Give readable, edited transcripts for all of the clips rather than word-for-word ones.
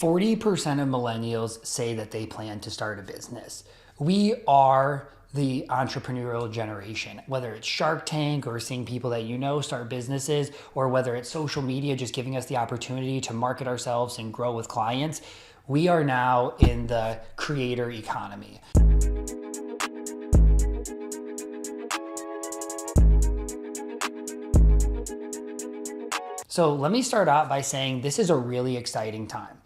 40% of millennials say that they plan to start a business. We are the entrepreneurial generation, whether it's Shark Tank or seeing people that you know start businesses, or whether it's social media just giving us the opportunity to market ourselves and grow with clients. We are now in the creator economy. So let me start out by saying this is a really exciting time.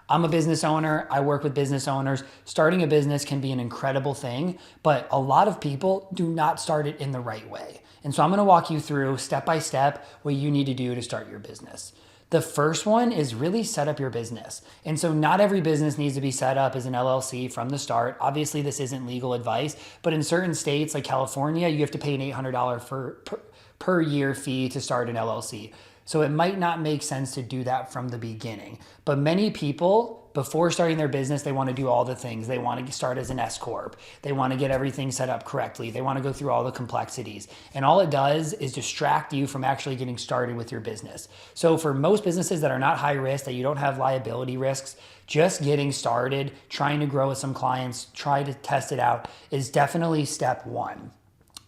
I'm a business owner. I work with business owners. Starting a business can be an incredible thing, but a lot of people do not start it in the right way. And so I'm gonna walk you through step by step what you need to do to start your business. The first one is really set up your business. And so not every business needs to be set up as an LLC from the start. Obviously, this isn't legal advice, but in certain states like California, you have to pay an $800 per year fee to start an LLC. So it might not make sense to do that from the beginning. But many people, before starting their business, they want to do all the things. They want to start as an S Corp. They want to get everything set up correctly. They want to go through all the complexities. And all it does is distract you from actually getting started with your business. So for most businesses that are not high risk, that you don't have liability risks, just getting started, trying to grow with some clients, try to test it out is definitely step one.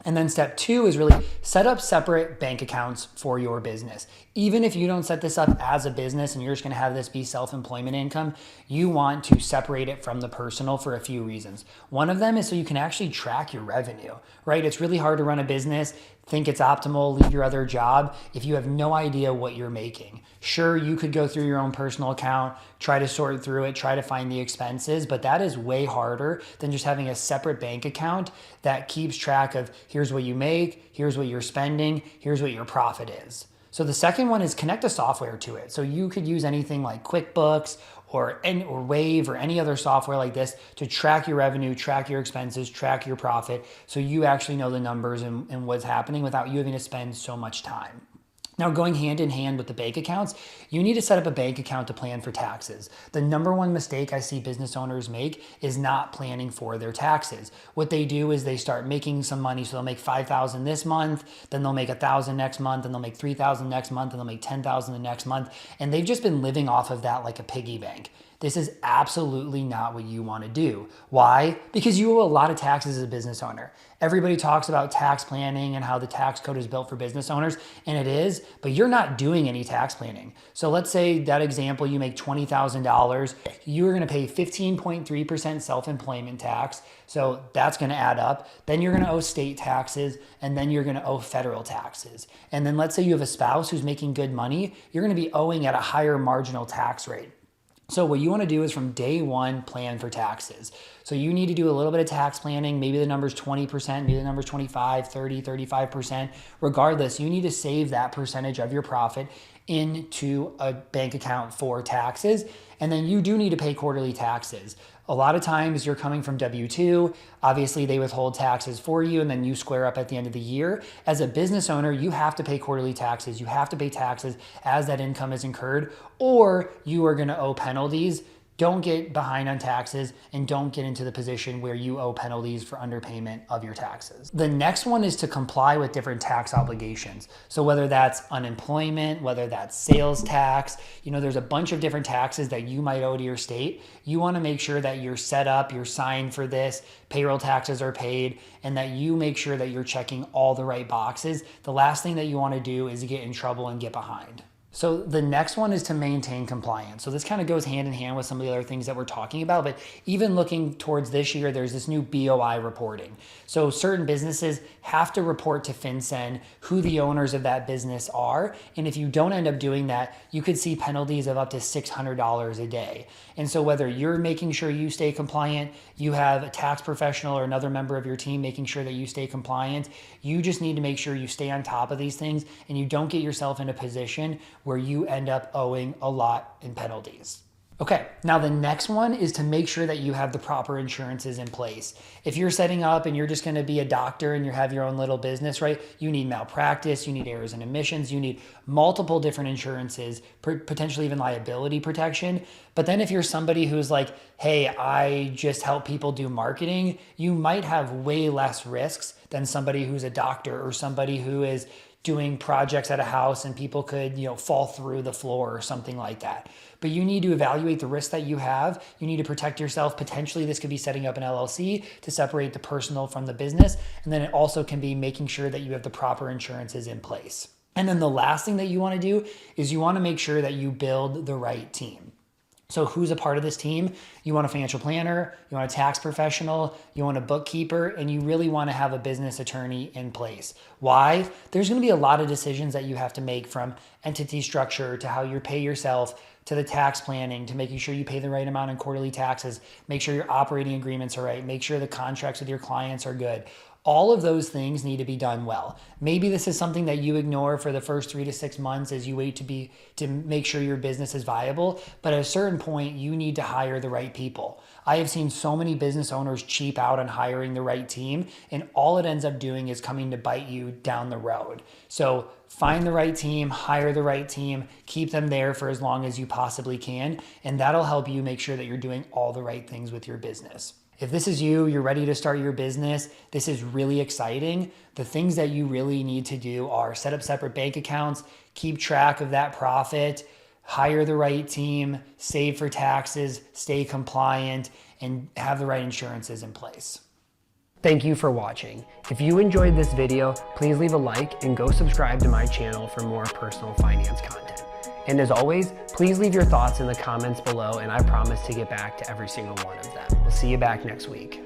And then step two is really set up separate bank accounts for your business. Even if you don't set this up as a business and you're just gonna have this be self-employment income, you want to separate it from the personal for a few reasons. One of them is so you can actually track your revenue, right? It's really hard to run a business, think it's optimal, leave your other job if you have no idea what you're making. Sure, you could go through your own personal account, try to sort through it, try to find the expenses, but that is way harder than just having a separate bank account that keeps track of here's what you make, here's what you're spending, here's what your profit is. So the second one is connect a software to it. So you could use anything like QuickBooks or Wave or any other software like this to track your revenue, track your expenses, track your profit, so you actually know the numbers and what's happening without you having to spend so much time. Now, going hand in hand with the bank accounts, you need to set up a bank account to plan for taxes. The number one mistake I see business owners make is not planning for their taxes. What they do is they start making some money. So they'll make $5,000 this month, then they'll make $1,000 next month, and they'll make $3,000 next month, and they'll make $10,000 the next month. And they've just been living off of that like a piggy bank. This is absolutely not what you want to do. Why? Because you owe a lot of taxes as a business owner. Everybody talks about tax planning and how the tax code is built for business owners, and it is, but you're not doing any tax planning. So let's say that example, you make $20,000, you're going to pay 15.3% self-employment tax. So that's going to add up. Then you're going to owe state taxes, and then you're going to owe federal taxes. And then let's say you have a spouse who's making good money, you're going to be owing at a higher marginal tax rate. So what you want to do is from day one, plan for taxes. So you need to do a little bit of tax planning. Maybe the number's 20%, maybe the number's 25, 30, 35%. Regardless, you need to save that percentage of your profit into a bank account for taxes. And then you do need to pay quarterly taxes. A lot of times you're coming from W-2, obviously they withhold taxes for you and then you square up at the end of the year. As a business owner, you have to pay quarterly taxes. You have to pay taxes as that income is incurred, or you are gonna owe penalties. Don't get behind on taxes and don't get into the position where you owe penalties for underpayment of your taxes. The next one is to comply with different tax obligations. So whether that's unemployment, whether that's sales tax, there's a bunch of different taxes that you might owe to your state. You want to make sure that you're set up, you're signed for this, payroll taxes are paid, and that you make sure that you're checking all the right boxes. The last thing that you want to do is get in trouble and get behind. So the next one is to maintain compliance. So this kind of goes hand in hand with some of the other things that we're talking about, but even looking towards this year, there's this new BOI reporting. So certain businesses have to report to FinCEN who the owners of that business are. And if you don't end up doing that, you could see penalties of up to $600 a day. And so whether you're making sure you stay compliant, you have a tax professional or another member of your team making sure that you stay compliant, you just need to make sure you stay on top of these things and you don't get yourself in a position where you end up owing a lot in penalties. Okay, now the next one is to make sure that you have the proper insurances in place. If you're setting up and you're just gonna be a doctor and you have your own little business, right? You need malpractice, you need errors and omissions, you need multiple different insurances, potentially even liability protection. But then if you're somebody who's like, hey, I just help people do marketing, you might have way less risks than somebody who's a doctor or somebody who is doing projects at a house and people could, fall through the floor or something like that. But you need to evaluate the risk that you have. You need to protect yourself. Potentially, this could be setting up an LLC to separate the personal from the business. And then it also can be making sure that you have the proper insurances in place. And then the last thing that you want to do is you want to make sure that you build the right team. So who's a part of this team? You want a financial planner, you want a tax professional, you want a bookkeeper, and you really want to have a business attorney in place. Why? There's going to be a lot of decisions that you have to make, from entity structure to how you pay yourself, to the tax planning, to making sure you pay the right amount in quarterly taxes, make sure your operating agreements are right, make sure the contracts with your clients are good. All of those things need to be done well. Maybe this is something that you ignore for the first 3 to 6 months as you wait to make sure your business is viable. But at a certain point, you need to hire the right people. I have seen so many business owners cheap out on hiring the right team, and all it ends up doing is coming to bite you down the road. So find the right team, hire the right team, keep them there for as long as you possibly can, and that'll help you make sure that you're doing all the right things with your business. If this is you, you're ready to start your business, this is really exciting. The things that you really need to do are set up separate bank accounts, keep track of that profit, hire the right team, save for taxes, stay compliant, and have the right insurances in place. Thank you for watching. If you enjoyed this video, please leave a like and go subscribe to my channel for more personal finance content. And as always, please leave your thoughts in the comments below, and I promise to get back to every single one of them. We'll see you back next week.